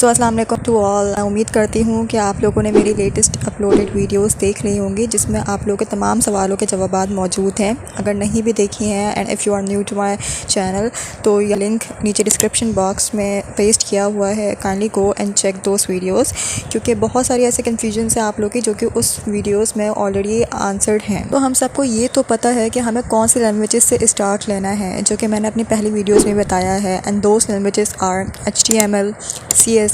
सो अस्सलाम वालेकुम to all. मैं उम्मीद करती हूँ कि आप लोगों ने मेरी लेटेस्ट अपलोडेड वीडियोस देख ली होंगी जिसमें आप लोगों के तमाम सवालों के जवाब मौजूद हैं। अगर नहीं भी देखी हैं and if you are new to my channel तो ये लिंक नीचे डिस्क्रिप्शन बॉक्स में पेस्ट किया हुआ है। Kindly go and check those videos, क्योंकि बहुत सारी ऐसे कन्फ्यूजन है आप लोग की जो कि उस वीडियोज़ में ऑलरेडी आंसर्ड हैं। तो हम सबको ये तो पता है कि हमें कौन सी लैंग्वेजेस से स्टार्ट लेना है, जो कि मैंने अपनी पहली वीडियोज़ में बताया है। And those languages are HTML, CSS,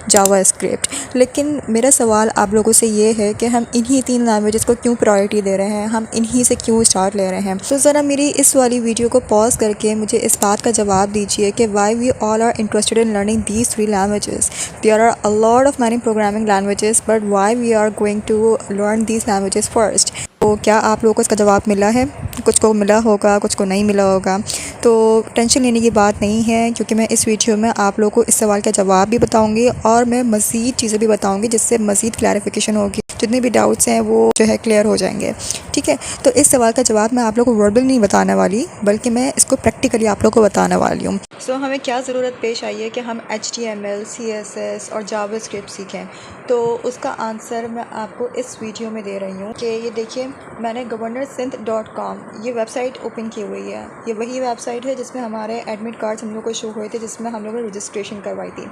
JavaScript. लेकिन मेरा सवाल आप लोगों से ये है कि हम इन्हीं 3 लैंग्वेजेस को क्यों प्रायोरिटी दे रहे हैं, हम इन्हीं से क्यों स्टार्ट ले रहे हैं। तो ज़रा मेरी इस वाली वीडियो को पॉज करके मुझे इस बात का जवाब दीजिए कि why we all are interested in learning these 3 languages. There are a lot of many programming languages, but why we are going to learn these languages first. तो क्या आप लोगों को इसका जवाब मिला है? कुछ को मिला होगा, कुछ को नहीं मिला होगा। तो टेंशन लेने की बात नहीं है, क्योंकि मैं इस वीडियो में आप लोगों को इस सवाल का जवाब भी बताऊंगी और मैं मज़ीद चीज़ें भी बताऊंगी जिससे मज़ीद क्लैरिफिकेशन होगी। जितने भी डाउट्स हैं वो जो है क्लियर हो जाएंगे। ठीक है, तो इस सवाल का जवाब मैं आप लोगों को वर्बल नहीं बताने वाली, बल्कि मैं इसको प्रैक्टिकली आप लोगों को बताने वाली हूँ। सो हमें क्या ज़रूरत पेश आई है कि हम HTML, CSS और जावास्क्रिप्ट सीखें। तो उसका आंसर मैं आपको इस वीडियो में दे रही हूँ कि ये देखिए, मैंने governorsynth.com ये वेबसाइट ओपन की हुई है। ये वही वेबसाइट है जिसमें हमारे एडमिट कार्ड्स हम लोग को शो हुए थे, जिसमें हम लोगों ने रजिस्ट्रेशन करवाई थी।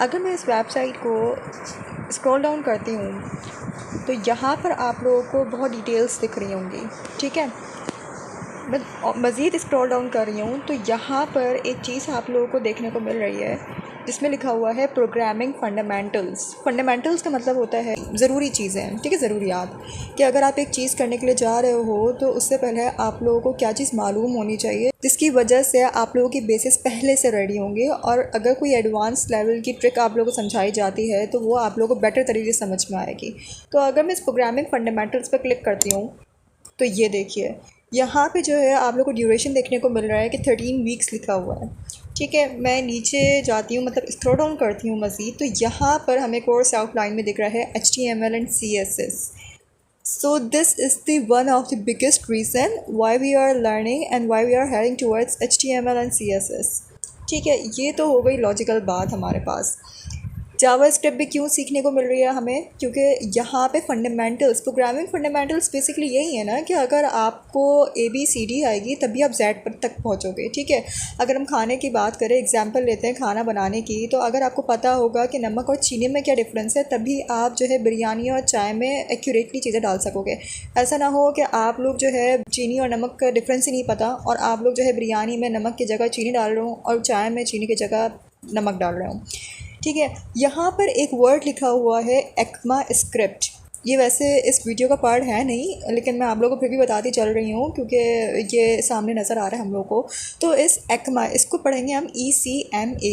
अगर मैं इस वेबसाइट को स्क्रॉल डाउन करती हूँ तो यहाँ पर आप लोगों को बहुत डिटेल्स दिख रही होंगी। ठीक है, मैं मज़ीद स्क्रॉल डाउन कर रही हूँ तो यहाँ पर एक चीज़ आप लोगों को देखने को मिल रही है जिसमें लिखा हुआ है प्रोग्रामिंग फंडामेंटल्स। फंडामेंटल्स का मतलब होता है ज़रूरी चीज़ें। ठीक है, ज़रूरियात, कि अगर आप एक चीज़ करने के लिए जा रहे हो तो उससे पहले आप लोगों को क्या चीज़ मालूम होनी चाहिए, जिसकी वजह से आप लोगों की बेसिस पहले से रेडी होंगे। और अगर कोई एडवांस लेवल की ट्रिक आप लोगों को समझाई जाती है तो वो आप लोगों को बेटर तरीके से समझ में आएगी। तो अगर मैं इस प्रोग्रामिंग फंडामेंटल्स पर क्लिक करती हूँ तो ये देखिए, यहाँ पे जो है आप लोग को ड्यूरेशन देखने को मिल रहा है कि 13 वीक्स लिखा हुआ है। ठीक है, मैं नीचे जाती हूँ, मतलब स्क्रॉल डाउन करती हूँ मज़ीद, तो यहाँ पर हमें कोर्स आउटलाइन में दिख रहा है HTML and CSS। So this is the one of the biggest reason why we are learning and why we are heading towards HTML and CSS। ठीक है, ये तो हो गई लॉजिकल बात हमारे पास। जावास्क्रिप्ट भी क्यों सीखने को मिल रही है हमें, क्योंकि यहाँ पे फंडामेंटल्स, प्रोग्रामिंग फंडामेंटल्स बेसिकली यही है ना कि अगर आपको ABCD आएगी तभी आप Z पर तक पहुँचोगे। ठीक है, अगर हम खाने की बात करें, एग्जांपल लेते हैं खाना बनाने की, तो अगर आपको पता होगा कि नमक और चीनी में क्या डिफरेंस है तभी आप जो है बिरयानी और चाय में एक्यूरेटली चीज़ें डाल सकोगे। ऐसा ना हो कि आप लोग जो है चीनी और नमक का डिफरेंस ही नहीं पता और आप लोग जो है बिरयानी में नमक की जगह चीनी डाल रहे हो और चाय में चीनी की जगह नमक डाल रहे हो। ठीक है, यहाँ पर एक वर्ड लिखा हुआ है एक्मा स्क्रिप्ट। ये वैसे इस वीडियो का पार्ट है नहीं, लेकिन मैं आप लोगों को फिर भी बताती चल रही हूँ क्योंकि ये सामने नज़र आ रहा है हम लोगों को। तो इस एक्मा, इसको पढ़ेंगे हम ECMA।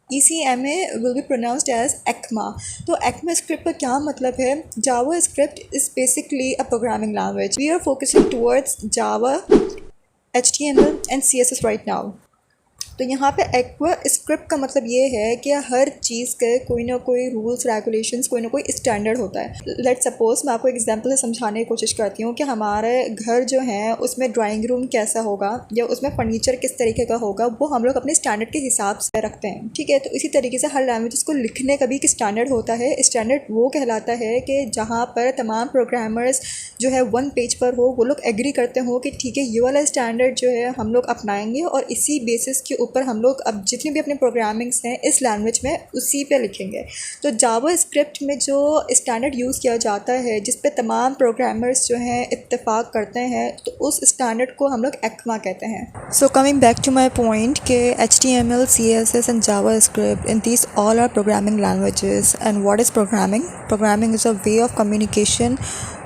ECMA will be pronounced as Ecma. तो एक्मा स्क्रिप्ट का क्या मतलब है? JavaScript is basically a programming language. We are focusing towards Java, HTML and CSS right now. तो यहाँ पे एक्वा स्क्रिप्ट का मतलब ये है कि हर चीज़ के कोई ना कोई रूल्स रेगुलेशंस, कोई ना कोई स्टैंडर्ड होता है। लेट सपोज मैं आपको एग्जांपल से समझाने की कोशिश करती हूँ कि हमारे घर जो है उसमें ड्राइंग रूम कैसा होगा या उसमें फर्नीचर किस तरीके का होगा, वो हम लोग अपने स्टैंडर्ड के हिसाब से रखते हैं। ठीक है, तो इसी तरीके से हर लैंग्वेज को लिखने का भी एक स्टैंडर्ड होता है। स्टैंडर्ड वो कहलाता है कि जहाँ पर तमाम प्रोग्रामर्स जो है वन पेज पर हो, वो लोग एग्री करते हो कि ठीक है ये वाला स्टैंडर्ड जो है हम लोग अपनाएंगे और इसी बेसिस के ऊपर हम लोग अब जितनी भी अपने प्रोग्रामिंग्स हैं इस लैंग्वेज में उसी पे लिखेंगे। तो जावा स्क्रिप्ट में जो स्टैंडर्ड यूज़ किया जाता है जिस पे तमाम प्रोग्रामर्स जो हैं इत्तेफाक करते हैं, तो उस स्टैंडर्ड को हम लोग एक्मा कहते हैं। So coming back to my point कि HTML, CSS and JavaScript in these all are programming languages. And what is programming? Programming is a way of communication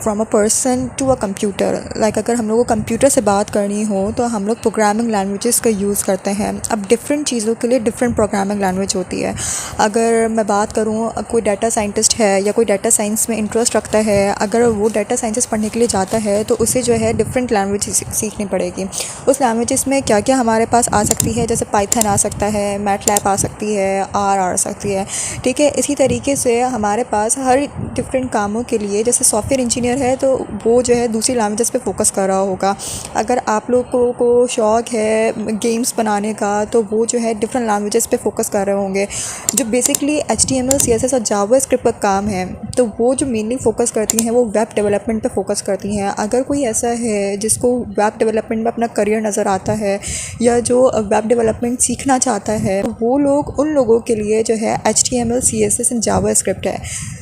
from a person to a computer. Like अगर हम लोग को computer से बात करनी हो तो हम लोग प्रोग्रामिंग लैंग्वेजेस का यूज़ करते हैं। अब डिफरेंट चीज़ों के लिए डिफरेंट प्रोग्रामिंग लैंग्वेज होती है। अगर मैं बात करूँ, कोई डाटा साइंटिस्ट है या कोई डाटा साइंस में इंटरेस्ट रखता है, अगर वो डाटा साइंसेस पढ़ने के लिए जाता है तो उसे जो है डिफरेंट लैंग्वेज सीखनी पड़ेगी। उस लैंग्वेजेस में क्या क्या हमारे पास आ सकती है, जैसे पाइथन आ सकता है, मैटलैब आ सकती है, R आ सकती है। ठीक है, इसी तरीके से हमारे पास हर डिफरेंट कामों के लिए, जैसे सॉफ्टवेयर इंजीनियर है तो वो जो है दूसरी लैंग्वेजेस पे फोकस कर रहा होगा। अगर आप लोगों को शौक़ है गेम्स बनाने का होगा तो वो जो है डिफरेंट लैंग्वेजेस पे फोकस कर रहे होंगे। जो बेसिकली HTML CSS और जावास्क्रिप्ट का काम है तो वो जो मेनली फोकस करती हैं वो वेब डेवलपमेंट पे फोकस करती हैं। अगर कोई ऐसा है जिसको वेब डेवलपमेंट में अपना करियर नज़र आता है या जो वेब डेवलपमेंट सीखना चाहता है तो वो लोग उन लोगों के लिए जो है HTML CSS एंड जावास्क्रिप्ट है।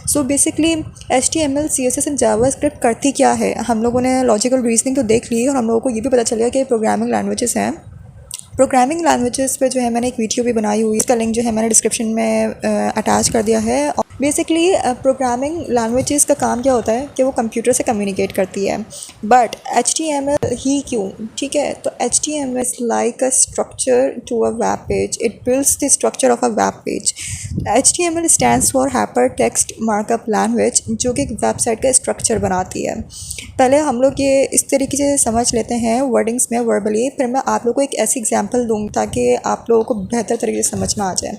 So basically HTML CSS and JavaScript करती क्या है, हम लोगों ने लॉजिकल रीजनिंग तो देख ली और हम लोगों को ये भी पता चल गया कि प्रोग्रामिंग लैंग्वेजेस हैं। प्रोग्रामिंग लैंग्वेजेस पे जो है मैंने एक वीडियो भी बनाई हुई है, इसका लिंक जो है मैंने डिस्क्रिप्शन में अटैच कर दिया है। बेसिकली प्रोग्रामिंग लैंग्वेजेस का काम क्या होता है कि वो कंप्यूटर से कम्युनिकेट करती है। बट HTML ही क्यों, ठीक है, तो HTML is like a structure to a web page, it builds the structure of a web page. HTML stands for hyper text markup language, जो कि एक वेबसाइट का स्ट्रक्चर बनाती है। पहले हम लोग ये इस तरीके से समझ लेते हैं वर्डिंग्स में वर्बली, फिर मैं आप लोगों को एक ऐसी एग्जांपल दूँगी ताकि आप लोगों को बेहतर तरीके से समझ में आ जाए।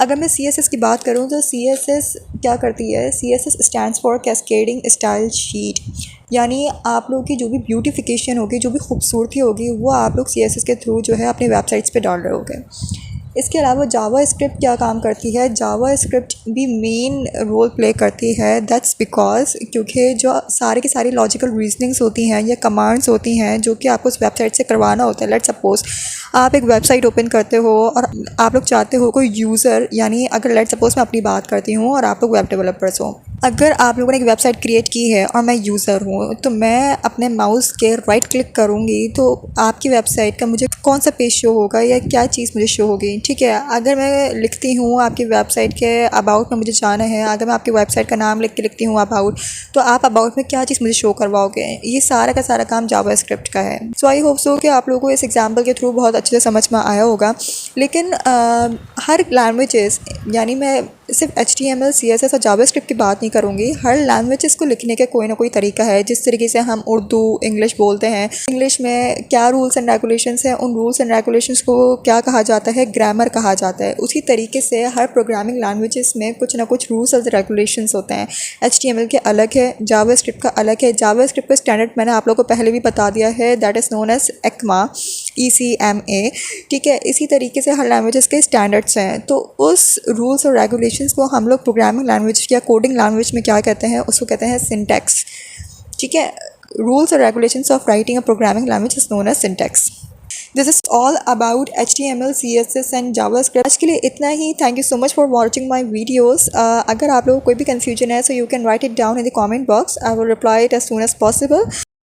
अगर मैं CSS की बात करूँ तो CSS क्या करती है, CSS stands for cascading style sheet, यानी आप लोगों की जो भी ब्यूटिफिकेशन होगी, जो भी खूबसूरती होगी वो आप लोग CSS के थ्रू जो है अपनी वेबसाइट्स पे डाल रहे होगे। इसके अलावा जावास्क्रिप्ट क्या काम करती है, जावास्क्रिप्ट भी मेन रोल प्ले करती है। दैट्स बिकॉज क्योंकि जो सारे की सारी लॉजिकल रीजनिंग्स होती हैं या कमांड्स होती हैं जो कि आपको उस वेबसाइट से करवाना होता है। लेट्स सपोज आप एक वेबसाइट ओपन करते हो और आप लोग चाहते हो कोई यूज़र, यानी अगर लेट्स सपोज मैं अपनी बात करती हूँ और आप लोग वेब डेवलपर्स हो, अगर आप लोगों ने एक वेबसाइट क्रिएट की है और मैं यूज़र हूँ तो मैं अपने माउस के राइट क्लिक करूँगी तो आपकी वेबसाइट का मुझे कौन सा पेज शो होगा या क्या चीज़ मुझे शो होगी, ठीक है। अगर मैं लिखती हूँ आपकी वेबसाइट के अबाउट में मुझे जाना है, अगर मैं आपकी वेबसाइट का नाम लिख के लिखती हूँ अबाउट, तो आप अबाउट में क्या चीज़ मुझे शो करवाओगे, ये सारा का सारा काम जावास्क्रिप्ट का है। सो आई होप सो कि आप लोगों को इस एग्जाम्पल के थ्रू बहुत अच्छे से समझ में आया होगा। लेकिन हर लैंग्वेजेस, यानी मैं सिर्फ HTML CSS और जावास्क्रिप्ट की बात नहीं करूँगी, हर लैंग्वेजेस को लिखने का कोई ना कोई तरीका है। जिस तरीके से हम उर्दू इंग्लिश बोलते हैं, इंग्लिश में क्या रूल्स एंड रेगुलेशंस हैं, उन रूल्स एंड रेगुलेशंस को क्या कहा जाता है, ग्रामर कहा जाता है। उसी तरीके से हर प्रोग्रामिंग लैंग्वेजेस में कुछ ना कुछ रूल्स और रेगुलेशंस होते हैं। HTML के अलग है, जावास्क्रिप्ट का अलग है। जावास्क्रिप्ट का स्टैंडर्ड मैंने आप लोगों को पहले भी बता दिया है, that is known as ECMA, ठीक है। इसी तरीके से हर लैंग्वेजेस के स्टैंडर्ड्स हैं, तो उस रूल्स और रेगुलेशंस को हम लोग प्रोग्रामिंग लैंग्वेज या कोडिंग लैंग्वेज में क्या कहते हैं, उसको कहते हैं सिंटैक्स, ठीक है। रूल्स और regulations of writing a programming language is known as syntax. This is all about HTML CSS and JavaScript. आज के लिए इतना ही। Thank you so much for watching my videos. अगर आप लोगों को कोई भी कन्फ्यूजन है so you can write it down in the comment box, I will reply it as soon as possible.